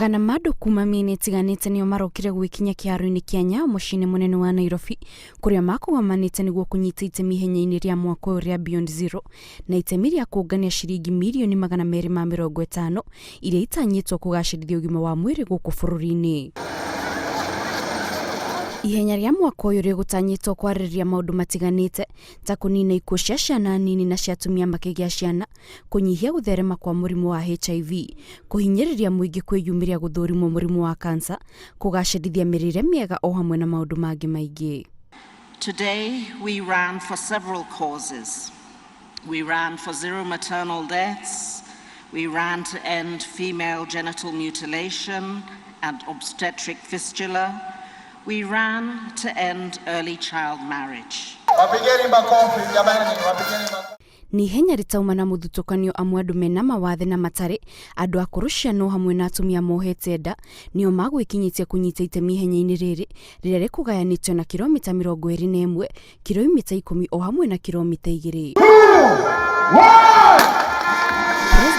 Magana mado kuma mĩena ĩtiganĩte nĩo marokire gwikinya kiharo-ini kia Nyayo mucii-ini munene wa Nairobi kuria makugamanĩte niguo kunyita itemi ihenya-ini ria mwaka ũyũ ria Beyond Zero na itemi ria kũngania ciringi mirioni 250 iria itanyĩtwo kũgacĩrithia ũgima wa mwĩrĩ gũkũ bũrũri-inĩ. Ihenya ria mwaka ũyũ rĩgũtanyĩtwo kwarĩrĩria maũndũ matiganĩte ta kũnina ikuũ cia ciana nini na cia atumia makĩgĩa ciana, kũnyihia gũtherema kwa mũrimũ wa HIV, kũhinyĩrĩria mũingĩ kwĩyumĩria gũthũrimwo mũrimũ wa kansa, kũgacĩrithia mĩrĩre mĩega o hamwe na maũndũ mangĩ maingĩ. Today we ran for several causes. We ran for zero maternal deaths. We ran to end female genital mutilation and obstetric fistula. We ran to end early child marriage. Ni ihenya ritauma na mũthutũkanio amwe andũ mena mawathe na matarĩ, andũ akũrũ, ciana hamwe na atumia mohete nda nĩo magwikinyitie kunyita itemi ihenya-ini rĩrĩ rĩrĩa rĩkũgayanĩtio na kilomita 21, kilomita 10 o hamwe na kilomita 2.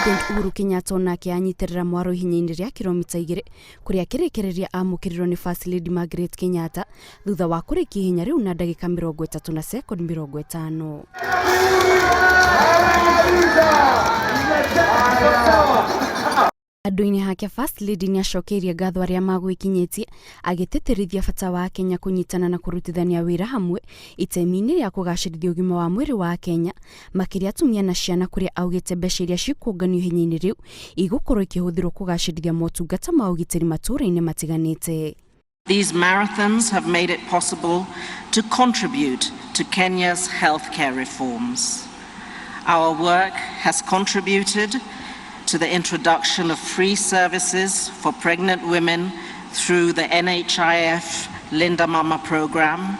President Uhuru Kenyatta onake anyitirira mwaro ihenya-ini ria kilomita 2 kuria kĩrĩkĩrĩria amũkĩrirwo ni First Lady Margaret Kenyatta thutha wa kũrĩkia ihenya rĩu na ndagĩka 30 na sekondi 50. Andũ-inĩ hake First Lady nĩ acokeirie ngatho arĩa magwikinyitie agĩtĩtĩrithia bata wa Kenya kũnyitana na kũrutithania wĩra hamwe itemi-inĩ rĩa kũgacĩrithia ũgima wa mwĩrĩ wa Kenya, makiria atumia na ciana, kũrĩa augĩte mbeca iria cikũnganio ihenya-inĩ rĩu igũkorwo ikĩhũthĩrwo kũgacĩrithia motungata ma ũgitĩri matũũra-inĩ matiganĩte. These marathons have made it possible to contribute to Kenya's healthcare reforms. Our work has contributed to the introduction of free services for pregnant women through the NHIF Linda Mama program.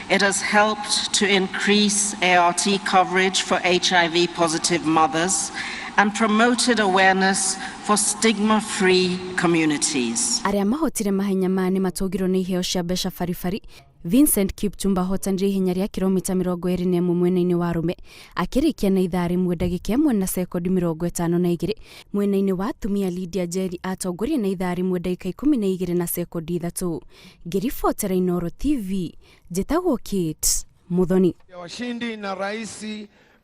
It has helped to increase ART coverage for HIV-positive mothers and promoted awareness for stigma-free communities. Aria mahotire mahenya mane matũgirwo nĩ iheo cia mbeca baribari. Vincent Kipchumba hotanire ihenya ria kilomita 21 mwena-inĩ wa arũme akĩrĩkia na ithaa rĩmwe ndagĩka 1 na sekondi 52. Mwena-inĩ wa atumia Lydia Njeri atongoria na ithaa rĩmwe ndagĩka 12 na sekondi 3. Ngĩribotera Inooro TV, njĩtagwo Kate Muthoni. Washindi na rais,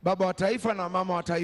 baba wa taifa na mama wa taifa.